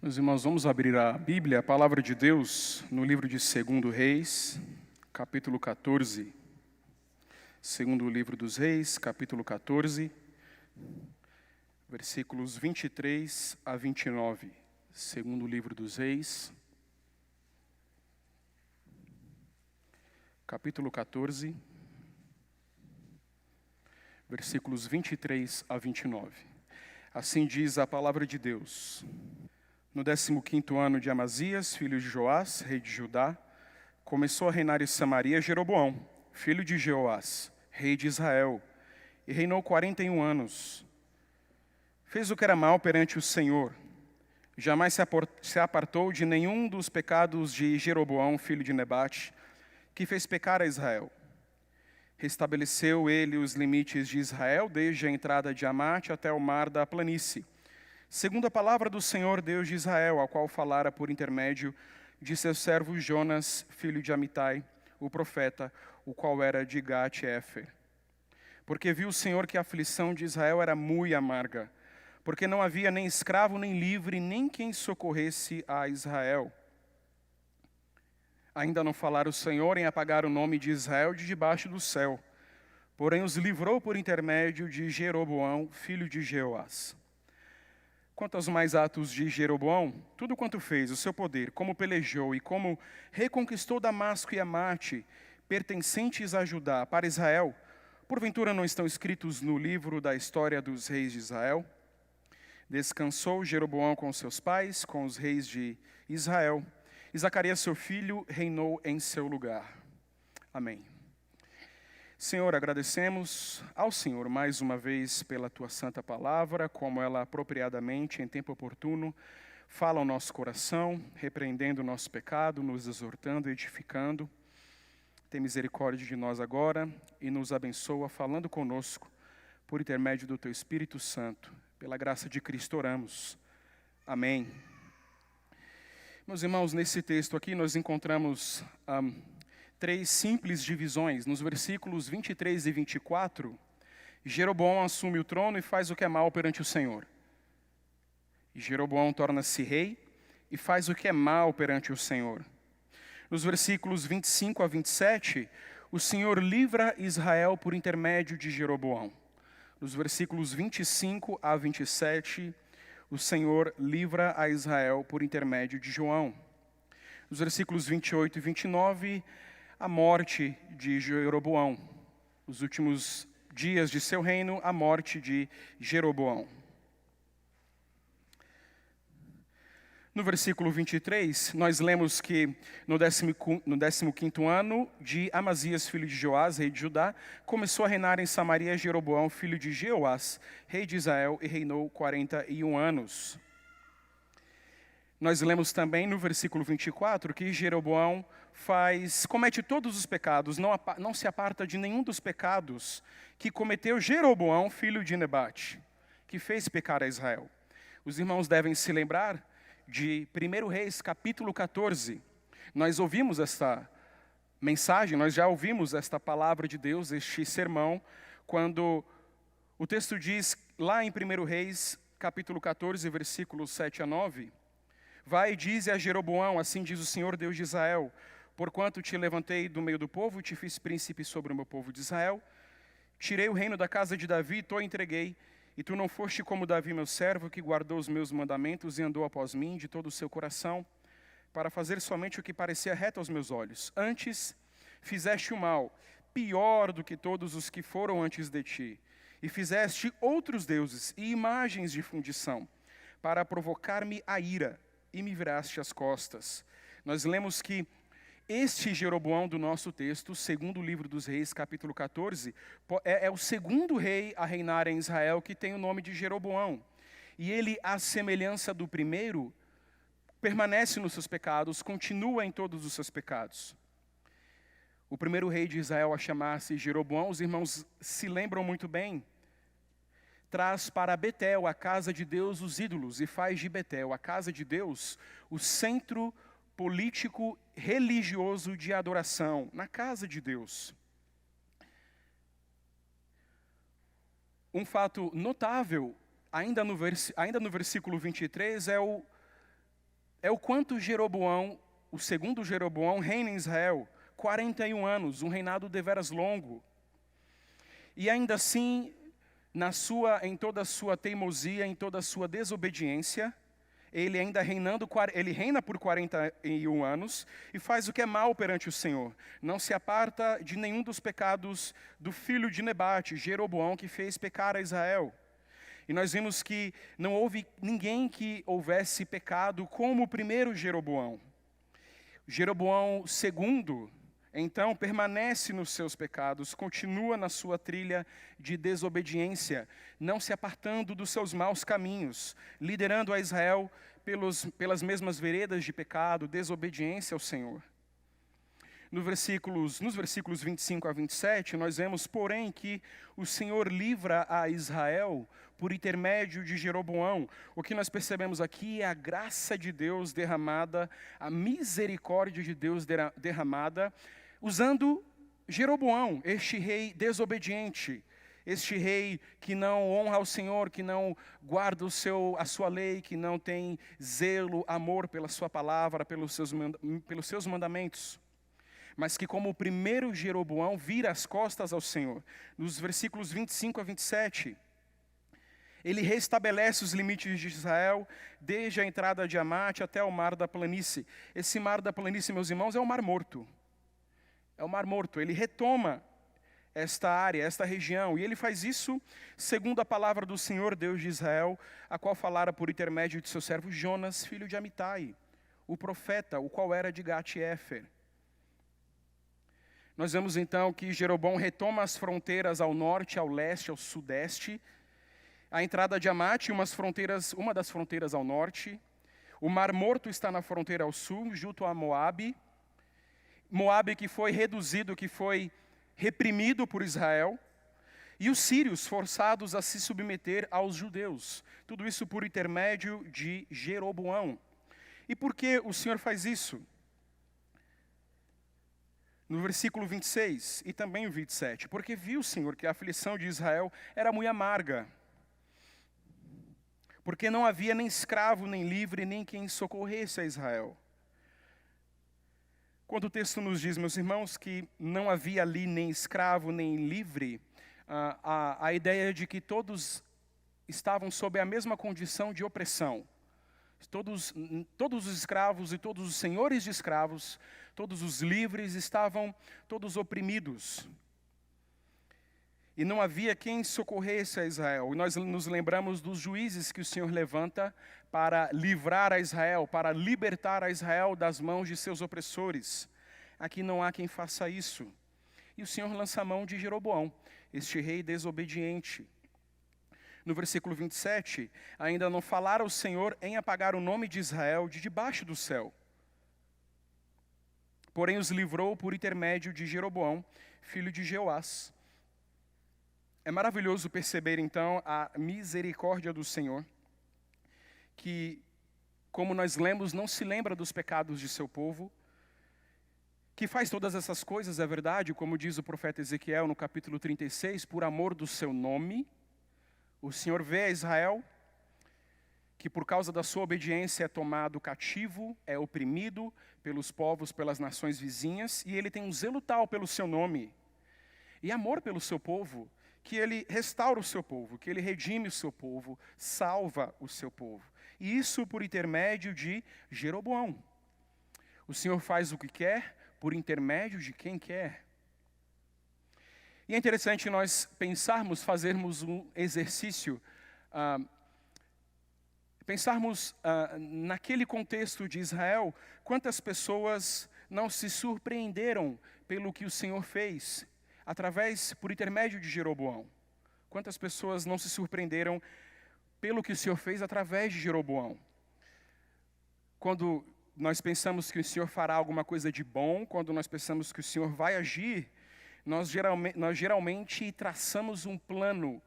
Meus irmãos, vamos abrir a Bíblia, a palavra de Deus, no livro de 2 Reis, capítulo 14. Segundo livro dos Reis, capítulo 14, versículos 23 a 29. Segundo livro dos Reis, capítulo 14, versículos 23 a 29. Assim diz a palavra de Deus. No 15º ano de Amazias, filho de Joás, rei de Judá, começou a reinar em Samaria Jeroboão, filho de Jeoás, rei de Israel, e reinou 41 anos. Fez o que era mal perante o Senhor. Jamais se apartou de nenhum dos pecados de Jeroboão, filho de Nebate, que fez pecar a Israel. Restabeleceu ele os limites de Israel, desde a entrada de Amate até o mar da planície, segundo a palavra do Senhor Deus de Israel, a qual falara por intermédio de seu servo Jonas, filho de Amitai, o profeta, o qual era de Gat-Éfer. Porque viu o Senhor que a aflição de Israel era muito amarga, porque não havia nem escravo, nem livre, nem quem socorresse a Israel. Ainda não falara o Senhor em apagar o nome de Israel de debaixo do céu, porém os livrou por intermédio de Jeroboão, filho de Jeoás. Quanto aos mais atos de Jeroboão, tudo quanto fez, o seu poder, como pelejou e como reconquistou Damasco e Amate, pertencentes a Judá, para Israel, porventura não estão escritos no livro da história dos reis de Israel? Descansou Jeroboão com seus pais, com os reis de Israel, e Zacarias, seu filho, reinou em seu lugar. Amém. Senhor, agradecemos ao Senhor mais uma vez pela Tua santa palavra, como ela apropriadamente, em tempo oportuno, fala ao nosso coração, repreendendo o nosso pecado, nos exortando, edificando. Tem misericórdia de nós agora e nos abençoa falando conosco, por intermédio do Teu Espírito Santo. Pela graça de Cristo oramos. Amém. Meus irmãos, nesse texto aqui nós encontramos três simples divisões. Nos versículos 23 e 24, Jeroboão assume o trono e faz o que é mal perante o Senhor. E Jeroboão torna-se rei e faz o que é mal perante o Senhor. Nos versículos 25 a 27, o Senhor livra Israel por intermédio de Jeroboão. Nos versículos 25 a 27, o Senhor livra a Israel por intermédio de João. Nos versículos 28 e 29, a morte de Jeroboão. Os últimos dias de seu reino, a morte de Jeroboão. No versículo 23, nós lemos que no 15º ano de Amazias, filho de Joás, rei de Judá, começou a reinar em Samaria Jeroboão, filho de Jeoás, rei de Israel, e reinou 41 anos. Nós lemos também no versículo 24 que Jeroboão comete todos os pecados, não se aparta de nenhum dos pecados que cometeu Jeroboão, filho de Nebate, que fez pecar a Israel. Os irmãos devem se lembrar de 1 Reis, capítulo 14. Nós ouvimos esta mensagem, nós já ouvimos esta palavra de Deus, este sermão, quando o texto diz, lá em 1 Reis, capítulo 14, versículos 7 a 9, vai e dize a Jeroboão, assim diz o Senhor Deus de Israel, porquanto te levantei do meio do povo, te fiz príncipe sobre o meu povo de Israel, tirei o reino da casa de Davi e te o entreguei, e tu não foste como Davi, meu servo, que guardou os meus mandamentos e andou após mim de todo o seu coração, para fazer somente o que parecia reto aos meus olhos. Antes, fizeste o mal, pior do que todos os que foram antes de ti, e fizeste outros deuses e imagens de fundição, para provocar-me a ira, e me viraste as costas. Nós lemos que este Jeroboão do nosso texto, segundo o livro dos Reis, capítulo 14, é o segundo rei a reinar em Israel que tem o nome de Jeroboão. E ele, à semelhança do primeiro, permanece nos seus pecados, continua em todos os seus pecados. O primeiro rei de Israel a chamar-se Jeroboão, os irmãos se lembram muito bem, traz para Betel, a casa de Deus, os ídolos, e faz de Betel, a casa de Deus, o centro político, religioso de adoração, na casa de Deus. Um fato notável, ainda no versículo 23, é é o quanto Jeroboão, o segundo Jeroboão, reina em Israel, 41 anos, um reinado deveras longo. E ainda assim, em toda a sua teimosia, em toda a sua desobediência, ele ainda ele reina por 41 anos e faz o que é mal perante o Senhor. Não se aparta de nenhum dos pecados do filho de Nebate, Jeroboão, que fez pecar a Israel. E nós vimos que não houve ninguém que houvesse pecado como o primeiro Jeroboão. Jeroboão II, então, permanece nos seus pecados, continua na sua trilha de desobediência, não se apartando dos seus maus caminhos, liderando a Israel pelas mesmas veredas de pecado, desobediência ao Senhor. Nos versículos 25 a 27, nós vemos, porém, que o Senhor livra a Israel por intermédio de Jeroboão. O que nós percebemos aqui é a graça de Deus derramada, a misericórdia de Deus derramada, usando Jeroboão, este rei desobediente, este rei que não honra ao Senhor, que não guarda a sua lei, que não tem zelo, amor pela sua palavra, pelos seus mandamentos. Mas que, como o primeiro Jeroboão, vira as costas ao Senhor. Nos versículos 25 a 27, ele restabelece os limites de Israel, desde a entrada de Amate até o Mar da Planície. Esse Mar da Planície, meus irmãos, é o Mar Morto. É o Mar Morto. Ele retoma esta área, esta região, e ele faz isso segundo a palavra do Senhor, Deus de Israel, a qual falara por intermédio de seu servo Jonas, filho de Amitai, o profeta, o qual era de Gat-Éfer. Nós vemos então que Jeroboão retoma as fronteiras ao norte, ao leste, ao sudeste. A entrada de Amate, uma das fronteiras ao norte. O Mar Morto está na fronteira ao sul, junto a Moabe. Moabe que foi reduzido, que foi reprimido por Israel. E os sírios forçados a se submeter aos judeus. Tudo isso por intermédio de Jeroboão. E por que o Senhor faz isso? No versículo 26 e também o 27. Porque viu o Senhor que a aflição de Israel era muito amarga. Porque não havia nem escravo, nem livre, nem quem socorresse a Israel. Quando o texto nos diz, meus irmãos, que não havia ali nem escravo, nem livre, a ideia de que todos estavam sob a mesma condição de opressão. Todos os escravos e todos os senhores de escravos, todos os livres estavam todos oprimidos. E não havia quem socorresse a Israel. E nós nos lembramos dos juízes que o Senhor levanta para livrar a Israel, para libertar a Israel das mãos de seus opressores. Aqui não há quem faça isso. E o Senhor lança a mão de Jeroboão, este rei desobediente. No versículo 27, ainda não falara o Senhor em apagar o nome de Israel de debaixo do céu. Porém os livrou por intermédio de Jeroboão, filho de Jeoás. É maravilhoso perceber então a misericórdia do Senhor, que, como nós lemos, não se lembra dos pecados de seu povo, que faz todas essas coisas, é verdade, como diz o profeta Ezequiel no capítulo 36, por amor do seu nome. O Senhor vê a Israel, que por causa da sua obediência é tomado cativo, é oprimido pelos povos, pelas nações vizinhas, e ele tem um zelo tal pelo seu nome, e amor pelo seu povo, que ele restaura o seu povo, que ele redime o seu povo, salva o seu povo. E isso por intermédio de Jeroboão. O Senhor faz o que quer, por intermédio de quem quer. E é interessante nós fazermos um exercício, pensarmos naquele contexto de Israel, quantas pessoas não se surpreenderam pelo que o Senhor fez, por intermédio de Jeroboão. Quantas pessoas não se surpreenderam pelo que o Senhor fez através de Jeroboão. Quando nós pensamos que o Senhor fará alguma coisa de bom, quando nós pensamos que o Senhor vai agir, nós geralmente traçamos um plano,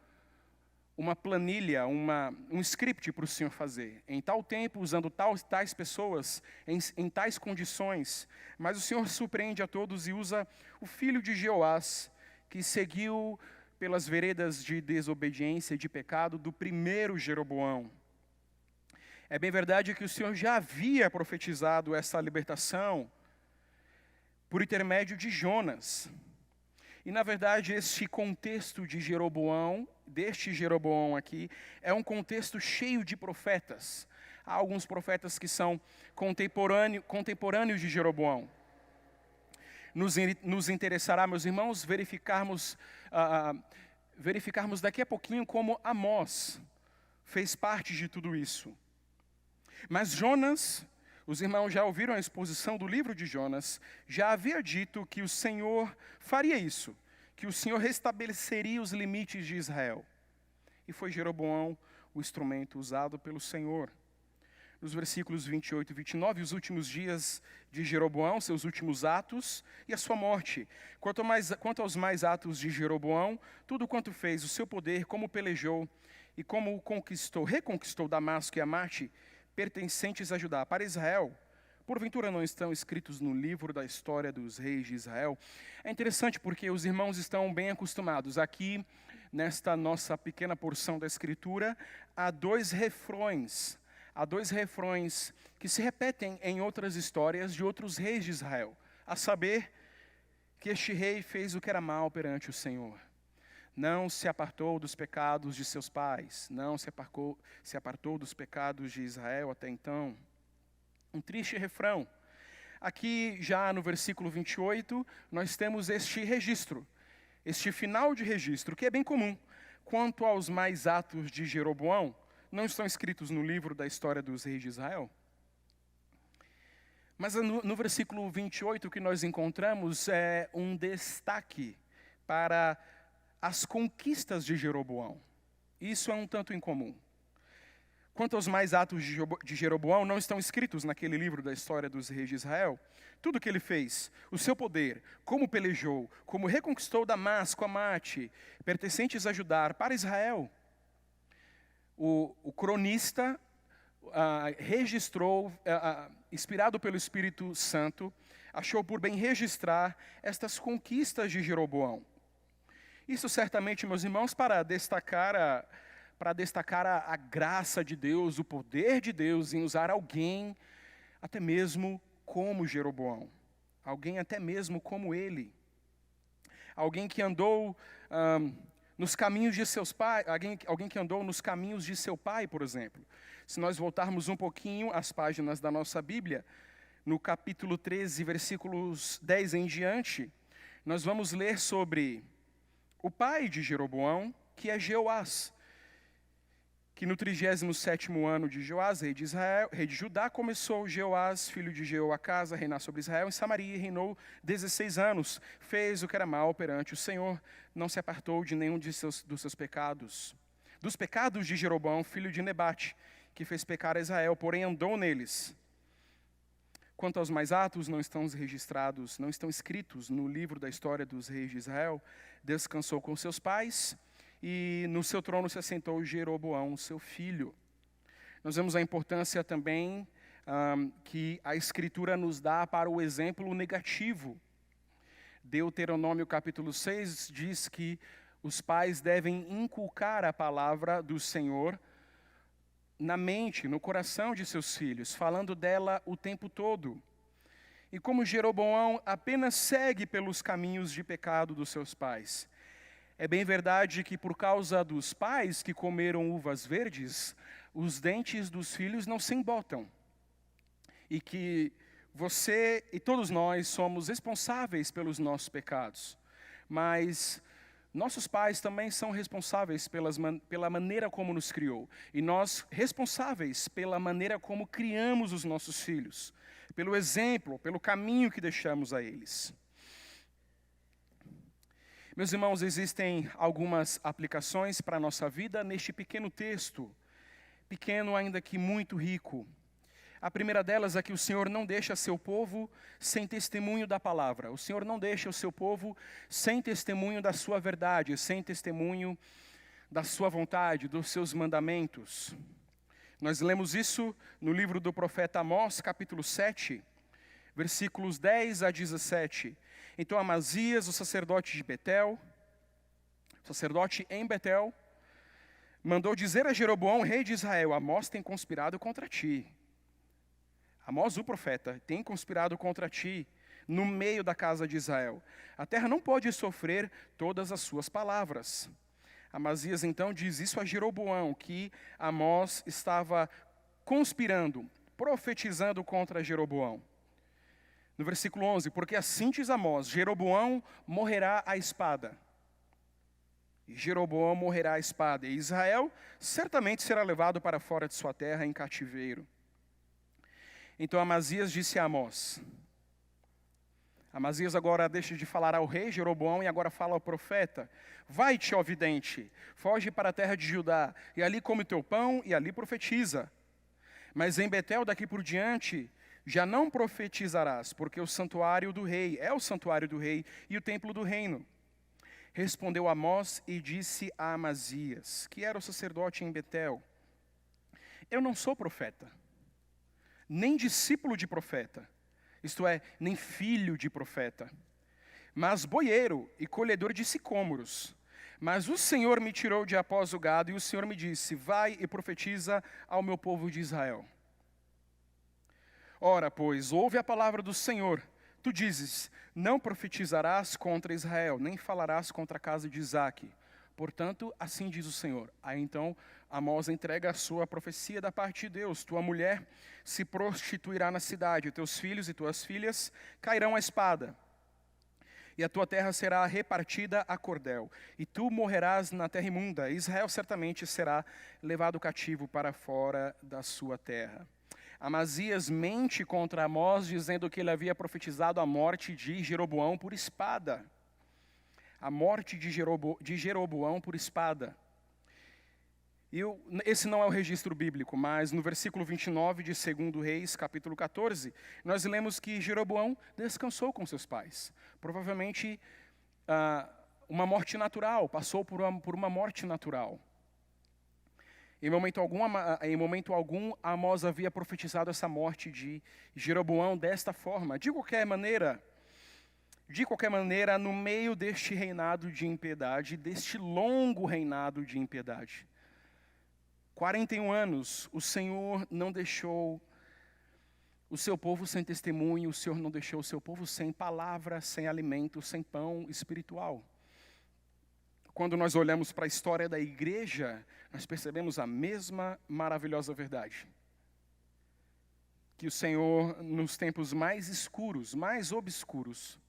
uma planilha, um script para o Senhor fazer. Em tal tempo, usando tais pessoas, em tais condições. Mas o Senhor surpreende a todos e usa o filho de Jeoás, que seguiu pelas veredas de desobediência e de pecado do primeiro Jeroboão. É bem verdade que o Senhor já havia profetizado essa libertação por intermédio de Jonas. E, na verdade, este contexto de Jeroboão, deste Jeroboão aqui, é um contexto cheio de profetas. Há alguns profetas que são contemporâneos de Jeroboão. Nos interessará, meus irmãos, verificarmos daqui a pouquinho como Amós fez parte de tudo isso. Mas Jonas, os irmãos já ouviram a exposição do livro de Jonas, já havia dito que o Senhor faria isso, que o Senhor restabeleceria os limites de Israel. E foi Jeroboão o instrumento usado pelo Senhor. Nos versículos 28 e 29, os últimos dias de Jeroboão, seus últimos atos e a sua morte. Quanto aos mais atos de Jeroboão, tudo quanto fez, o seu poder, como pelejou e como reconquistou Damasco e Amate, pertencentes a Judá. Para Israel, porventura não estão escritos no livro da história dos reis de Israel? É interessante porque os irmãos estão bem acostumados. Aqui, nesta nossa pequena porção da Escritura, há dois refrões que se repetem em outras histórias de outros reis de Israel. A saber, que este rei fez o que era mal perante o Senhor. Não se apartou dos pecados de seus pais, não se apartou dos pecados de Israel até então. Um triste refrão. Aqui, já no versículo 28, nós temos este registro, este final de registro, que é bem comum. Quanto aos mais atos de Jeroboão, não estão escritos no livro da história dos reis de Israel? Mas no versículo 28, o que nós encontramos é um destaque para as conquistas de Jeroboão. Isso é um tanto incomum. Quanto aos mais atos de Jeroboão, não estão escritos naquele livro da história dos reis de Israel. Tudo o que ele fez, o seu poder, como pelejou, como reconquistou Damasco, Amate, pertencentes a Judá, para Israel. O cronista registrou, inspirado pelo Espírito Santo, achou por bem registrar estas conquistas de Jeroboão. Isso certamente, meus irmãos, para destacar a graça de Deus, o poder de Deus em usar alguém, até mesmo como Jeroboão. Alguém até mesmo como ele. Alguém que andou nos caminhos de seus pais, alguém que andou nos caminhos de seu pai, por exemplo. Se nós voltarmos um pouquinho às páginas da nossa Bíblia, no capítulo 13, versículos 10 em diante, nós vamos ler sobre o pai de Jeroboão, que é Jeoás, que no 37º ano de Joás, rei de Judá, começou Jeoás, filho de Jeoacás, a reinar sobre Israel em Samaria, e reinou 16 anos. Fez o que era mal perante o Senhor, não se apartou de nenhum dos seus pecados. Dos pecados de Jeroboão, filho de Nebate, que fez pecar a Israel, porém andou neles. Quanto aos mais atos, não estão registrados, não estão escritos no livro da história dos reis de Israel. Descansou com seus pais, e no seu trono se assentou Jeroboão, seu filho. Nós vemos a importância também que a Escritura nos dá para o exemplo negativo. Deuteronômio capítulo 6 diz que os pais devem inculcar a palavra do Senhor na mente, no coração de seus filhos, falando dela o tempo todo. E como Jeroboão apenas segue pelos caminhos de pecado dos seus pais. É bem verdade que por causa dos pais que comeram uvas verdes, os dentes dos filhos não se embotam. E que você e todos nós somos responsáveis pelos nossos pecados. Mas nossos pais também são responsáveis pela maneira como nos criou. E nós responsáveis pela maneira como criamos os nossos filhos. Pelo exemplo, pelo caminho que deixamos a eles. Meus irmãos, existem algumas aplicações para a nossa vida neste pequeno texto. Pequeno, ainda que muito rico. A primeira delas é que o Senhor não deixa seu povo sem testemunho da palavra. O Senhor não deixa o seu povo sem testemunho da sua verdade, sem testemunho da sua vontade, dos seus mandamentos. Nós lemos isso no livro do profeta Amós, capítulo 7, versículos 10 a 17. Então Amazias, o sacerdote em Betel, mandou dizer a Jeroboão, rei de Israel: Amós tem conspirado contra ti. Amós, o profeta, tem conspirado contra ti no meio da casa de Israel. A terra não pode sofrer todas as suas palavras. Amazias então diz isso a Jeroboão, que Amós estava conspirando, profetizando contra Jeroboão. No versículo 11, porque assim diz Amós: Jeroboão morrerá à espada. E Jeroboão morrerá à espada, e Israel certamente será levado para fora de sua terra em cativeiro. Então Amazias disse a Amós. Amazias agora deixa de falar ao rei Jeroboão e agora fala ao profeta: Vai-te, ó vidente, foge para a terra de Judá, e ali come teu pão e ali profetiza. Mas em Betel daqui por diante já não profetizarás, porque o santuário do rei é o santuário do rei e o templo do reino. Respondeu Amós e disse a Amazias, que era o sacerdote em Betel: Eu não sou profeta, nem discípulo de profeta, isto é, nem filho de profeta, mas boieiro e colhedor de sicômoros. Mas o Senhor me tirou de após o gado, e o Senhor me disse: Vai e profetiza ao meu povo de Israel. Ora, pois, ouve a palavra do Senhor. Tu dizes: Não profetizarás contra Israel, nem falarás contra a casa de Isaque. Portanto, assim diz o Senhor. Aí então Amós entrega a sua profecia da parte de Deus: Tua mulher se prostituirá na cidade, teus filhos e tuas filhas cairão à espada, e a tua terra será repartida a cordel, e tu morrerás na terra imunda. Israel certamente será levado cativo para fora da sua terra. Amazias mente contra Amós, dizendo que ele havia profetizado a morte de Jeroboão por espada. A morte de Jeroboão por espada. Esse não é o registro bíblico, mas no versículo 29 de 2 Reis, capítulo 14, nós lemos que Jeroboão descansou com seus pais. Provavelmente uma morte natural, passou por uma morte natural. Em momento algum, Amós havia profetizado essa morte de Jeroboão desta forma. De qualquer maneira, no meio deste reinado de impiedade, deste longo reinado de impiedade, 41 anos, o Senhor não deixou o seu povo sem testemunho, o Senhor não deixou o seu povo sem palavra, sem alimento, sem pão espiritual. Quando nós olhamos para a história da igreja, nós percebemos a mesma maravilhosa verdade. Que o Senhor, nos tempos mais escuros, mais obscuros,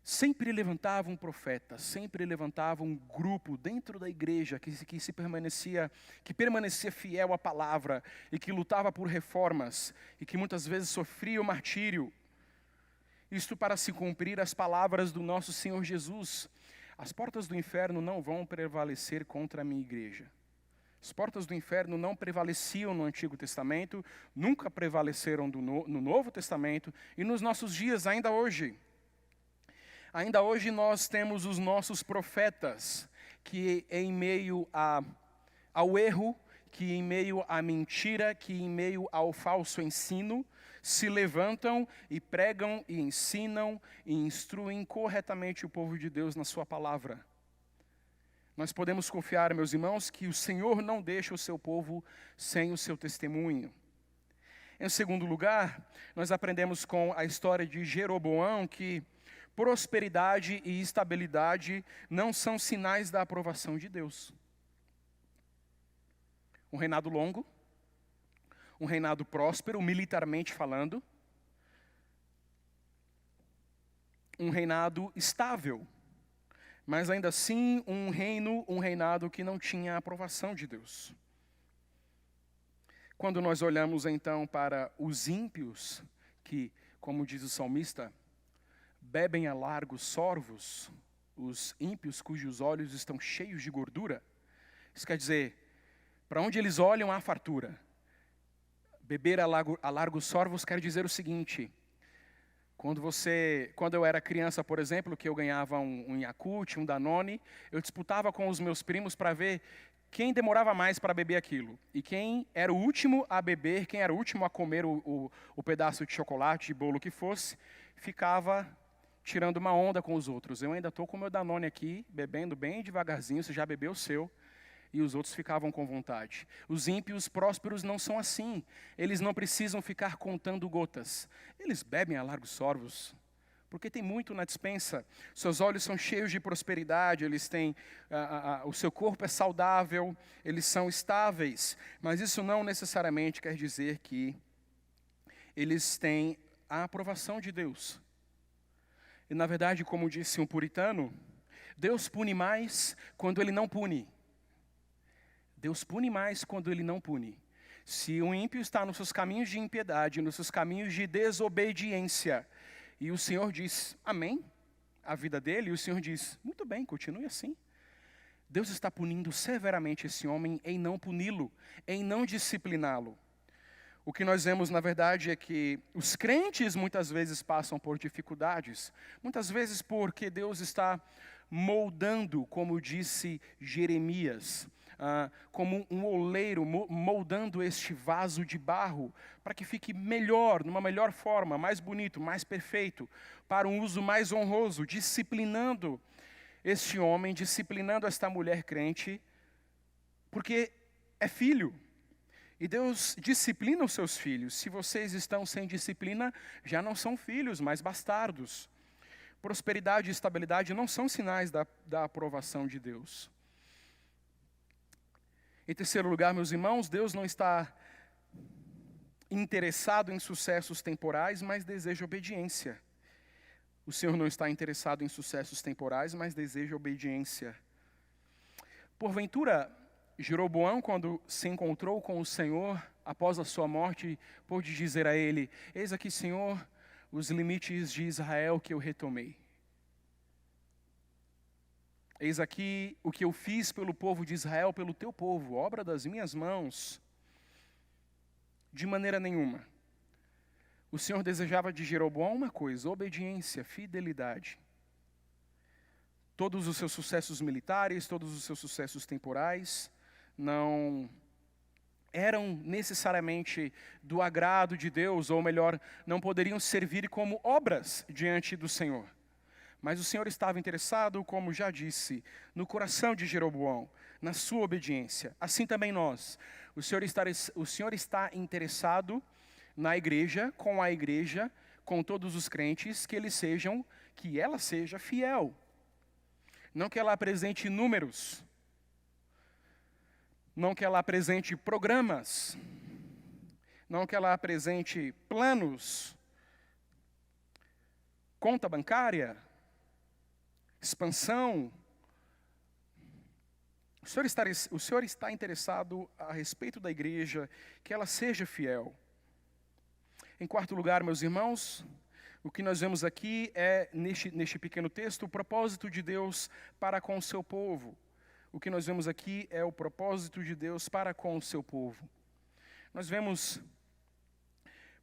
sempre levantava um profeta, sempre levantava um grupo dentro da igreja que permanecia fiel à palavra e que lutava por reformas e que muitas vezes sofria o martírio. Isto para se cumprir as palavras do nosso Senhor Jesus: As portas do inferno não vão prevalecer contra a minha igreja. As portas do inferno não prevaleciam no Antigo Testamento, nunca prevaleceram no Novo Testamento e nos nossos dias, ainda hoje. Ainda hoje nós temos os nossos profetas, que em meio ao erro, que em meio à mentira, que em meio ao falso ensino, se levantam e pregam e ensinam e instruem corretamente o povo de Deus na sua palavra. Nós podemos confiar, meus irmãos, que o Senhor não deixa o seu povo sem o seu testemunho. Em segundo lugar, nós aprendemos com a história de Jeroboão que prosperidade e estabilidade não são sinais da aprovação de Deus. Um reinado longo, um reinado próspero, militarmente falando, um reinado estável, mas ainda assim um reinado que não tinha a aprovação de Deus. Quando nós olhamos então para os ímpios, que, como diz o salmista, bebem a largos sorvos, os ímpios cujos olhos estão cheios de gordura. Isso quer dizer, para onde eles olham há fartura. Beber a largos sorvos quer dizer o seguinte: quando eu era criança, por exemplo, que eu ganhava um Yakult, um Danone, eu disputava com os meus primos para ver quem demorava mais para beber aquilo. E quem era o último a beber, quem era o último a comer o pedaço de chocolate, de bolo que fosse, ficava tirando uma onda com os outros. Eu ainda estou com o meu Danone aqui, bebendo bem devagarzinho, você já bebeu o seu. e os outros ficavam com vontade. Os ímpios prósperos não são assim. Eles não precisam ficar contando gotas. Eles bebem a largos sorvos, porque tem muito na despensa. Seus olhos são cheios de prosperidade, eles têm, o seu corpo é saudável, eles são estáveis. Mas isso não necessariamente quer dizer que eles têm a aprovação de Deus. E na verdade, como disse um puritano, Deus pune mais quando Ele não pune. Deus pune mais quando Ele não pune. Se um ímpio está nos seus caminhos de impiedade, nos seus caminhos de desobediência, e o Senhor diz, amém, a vida dele, e o Senhor diz, muito bem, continue assim. Deus está punindo severamente esse homem em não puni-lo, em não discipliná-lo. O que nós vemos, na verdade, é que os crentes muitas vezes passam por dificuldades, muitas vezes porque Deus está moldando, como disse Jeremias, como um oleiro moldando este vaso de barro para que fique melhor, numa melhor forma, mais bonito, mais perfeito, para um uso mais honroso, disciplinando este homem, disciplinando esta mulher crente, porque é filho. E Deus disciplina os seus filhos. Se vocês estão sem disciplina, já não são filhos, mas bastardos. Prosperidade e estabilidade não são sinais da aprovação de Deus. Em terceiro lugar, meus irmãos, Deus não está interessado em sucessos temporais, mas deseja obediência. O Senhor não está interessado em sucessos temporais, mas deseja obediência. Porventura, Jeroboão, quando se encontrou com o Senhor, após a sua morte, pôde dizer a ele, eis aqui, Senhor, os limites de Israel que eu retomei. Eis aqui o que eu fiz pelo povo de Israel, pelo teu povo, obra das minhas mãos. De maneira nenhuma. O Senhor desejava de Jeroboão uma coisa, obediência, fidelidade. Todos os seus sucessos militares, todos os seus sucessos temporais, não eram necessariamente do agrado de Deus, ou melhor, não poderiam servir como obras diante do Senhor. Mas o Senhor estava interessado, como já disse, no coração de Jeroboão, na sua obediência. Assim também nós. O Senhor está interessado na igreja, com todos os crentes, que ela seja fiel. Não que ela apresente números, não que ela apresente programas, não que ela apresente planos, conta bancária, expansão. O Senhor está interessado a respeito da igreja, que ela seja fiel. Em quarto lugar, meus irmãos, o que nós vemos aqui é, neste pequeno texto, o propósito de Deus para com o seu povo. O que nós vemos aqui é o propósito de Deus para com o seu povo. Nós vemos,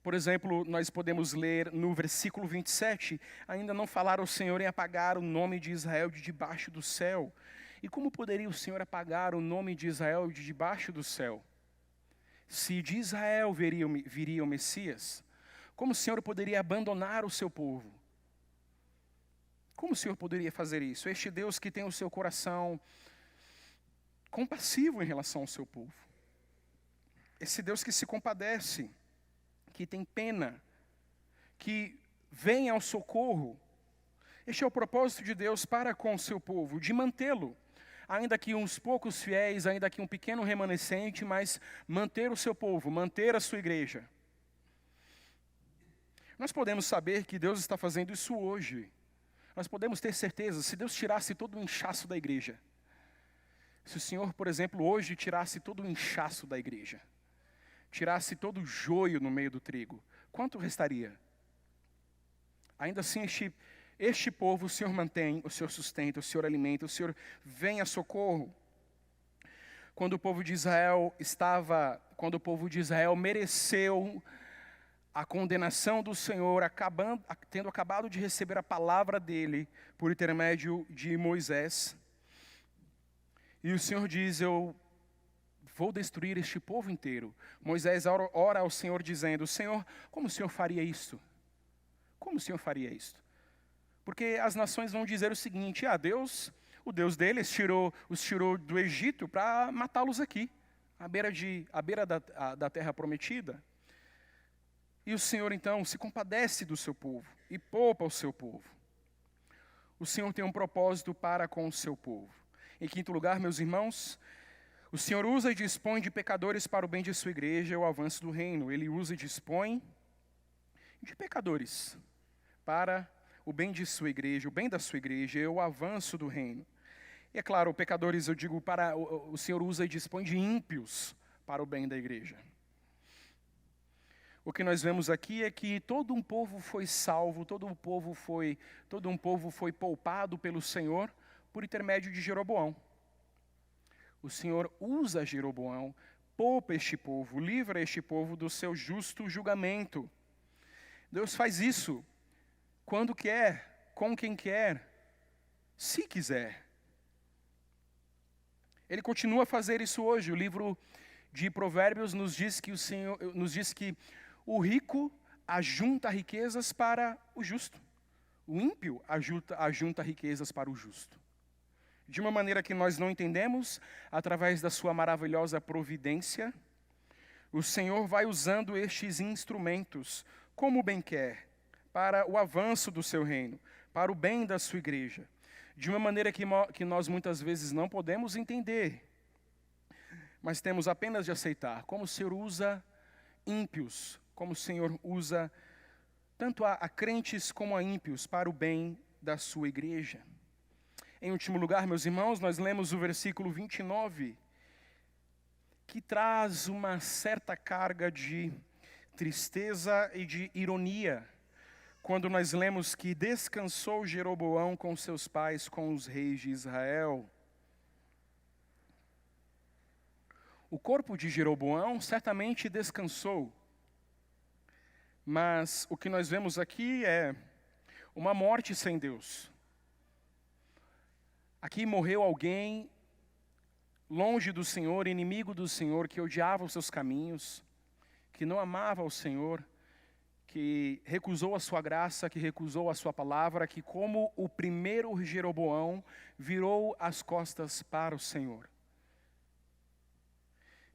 por exemplo, nós podemos ler no versículo 27, ainda não falar ao Senhor em apagar o nome de Israel de debaixo do céu. E como poderia o Senhor apagar o nome de Israel de debaixo do céu? Se de Israel viria o Messias, como o Senhor poderia abandonar o seu povo? Como o Senhor poderia fazer isso? Este Deus que tem o seu coração compassivo em relação ao seu povo. Esse Deus que se compadece, que tem pena, que vem ao socorro. Este é o propósito de Deus para com o seu povo, de mantê-lo. Ainda que uns poucos fiéis, ainda que um pequeno remanescente, mas manter o seu povo, manter a sua igreja. Nós podemos saber que Deus está fazendo isso hoje. Nós podemos ter certeza, se Deus tirasse todo o inchaço da igreja, se o Senhor, por exemplo, hoje tirasse todo o inchaço da igreja, tirasse todo o joio no meio do trigo, quanto restaria? Ainda assim, este povo o Senhor mantém, o Senhor sustenta, o Senhor alimenta, o Senhor vem a socorro. Quando o povo de Israel mereceu a condenação do Senhor, tendo acabado de receber a palavra dele por intermédio de Moisés, e o Senhor diz, eu vou destruir este povo inteiro. Moisés ora ao Senhor dizendo, Senhor, como o Senhor faria isto? Como o Senhor faria isto? Porque as nações vão dizer o seguinte, Deus, o Deus deles os tirou do Egito para matá-los aqui, à beira da terra prometida. E o Senhor, então, se compadece do seu povo e poupa o seu povo. O Senhor tem um propósito para com o seu povo. Em quinto lugar, meus irmãos, o Senhor usa e dispõe de pecadores para o bem de sua igreja e o avanço do reino. Ele usa e dispõe de pecadores para o bem de sua igreja, o bem da sua igreja e o avanço do reino. E é claro, pecadores, eu digo, o Senhor usa e dispõe de ímpios para o bem da igreja. O que nós vemos aqui é que todo um povo foi salvo, todo um povo foi poupado pelo Senhor por intermédio de Jeroboão. O Senhor usa Jeroboão, poupa este povo, livra este povo do seu justo julgamento. Deus faz isso quando quer, com quem quer, se quiser. Ele continua a fazer isso hoje. O livro de Provérbios nos diz que o rico ajunta riquezas para o justo. O ímpio ajunta riquezas para o justo. De uma maneira que nós não entendemos, através da sua maravilhosa providência, o Senhor vai usando estes instrumentos como bem quer, para o avanço do seu reino, para o bem da sua igreja. De uma maneira que nós muitas vezes não podemos entender, mas temos apenas de aceitar, como o Senhor usa ímpios, como o Senhor usa tanto a crentes como a ímpios para o bem da sua igreja. Em último lugar, meus irmãos, nós lemos o versículo 29, que traz uma certa carga de tristeza e de ironia, quando nós lemos que descansou Jeroboão com seus pais, com os reis de Israel. O corpo de Jeroboão certamente descansou, mas o que nós vemos aqui é uma morte sem Deus. Aqui morreu alguém longe do Senhor, inimigo do Senhor, que odiava os seus caminhos, que não amava o Senhor, que recusou a sua graça, que recusou a sua palavra, que como o primeiro Jeroboão, virou as costas para o Senhor.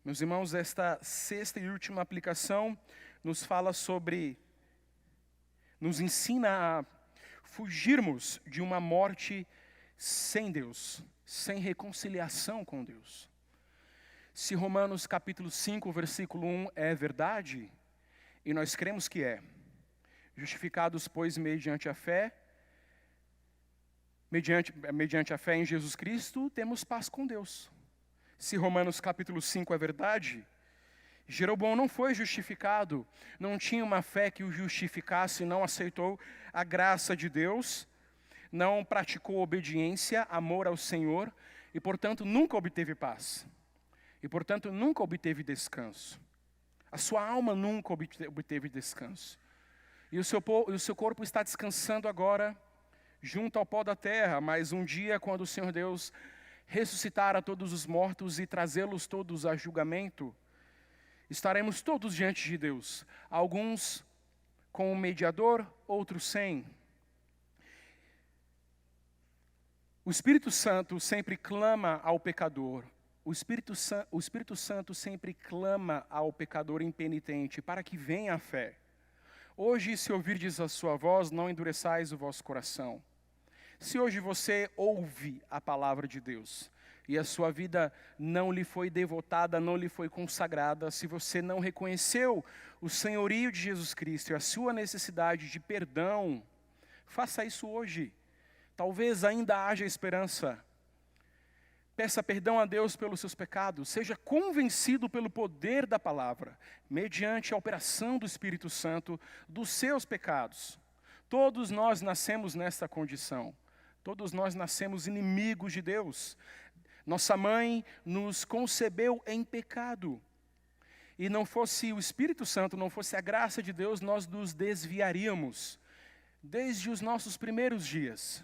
Meus irmãos, esta sexta e última aplicação nos ensina a fugirmos de uma morte sem Deus, sem reconciliação com Deus. Se Romanos capítulo 5, versículo 1 é verdade, e nós cremos que é, justificados, pois, mediante a fé em Jesus Cristo, temos paz com Deus. Se Romanos capítulo 5 é verdade, Jeroboão não foi justificado, não tinha uma fé que o justificasse, não aceitou a graça de Deus, não praticou obediência, amor ao Senhor, e portanto nunca obteve paz. E portanto nunca obteve descanso. A sua alma nunca obteve descanso. E o seu corpo está descansando agora, junto ao pó da terra, mas um dia, quando o Senhor Deus ressuscitar a todos os mortos e trazê-los todos a julgamento, estaremos todos diante de Deus, alguns com um mediador, outros sem. O Espírito Santo sempre clama ao pecador. O Espírito Santo sempre clama ao pecador impenitente para que venha a fé. Hoje, se ouvirdes a sua voz, não endureçais o vosso coração. Se hoje você ouve a palavra de Deus e a sua vida não lhe foi devotada, não lhe foi consagrada, se você não reconheceu o senhorio de Jesus Cristo e a sua necessidade de perdão, faça isso hoje. Talvez ainda haja esperança. Peça perdão a Deus pelos seus pecados. Seja convencido pelo poder da palavra, mediante a operação do Espírito Santo, dos seus pecados. Todos nós nascemos nesta condição. Todos nós nascemos inimigos de Deus. Nossa mãe nos concebeu em pecado. E não fosse o Espírito Santo, não fosse a graça de Deus, nós nos desviaríamos desde os nossos primeiros dias.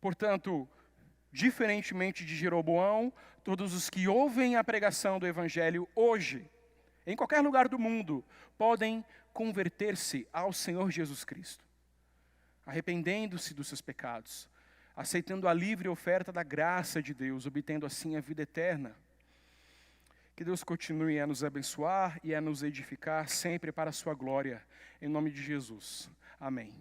Portanto, diferentemente de Jeroboão, todos os que ouvem a pregação do Evangelho hoje, em qualquer lugar do mundo, podem converter-se ao Senhor Jesus Cristo, arrependendo-se dos seus pecados, aceitando a livre oferta da graça de Deus, obtendo assim a vida eterna. Que Deus continue a nos abençoar e a nos edificar sempre para a sua glória. Em nome de Jesus. Amém.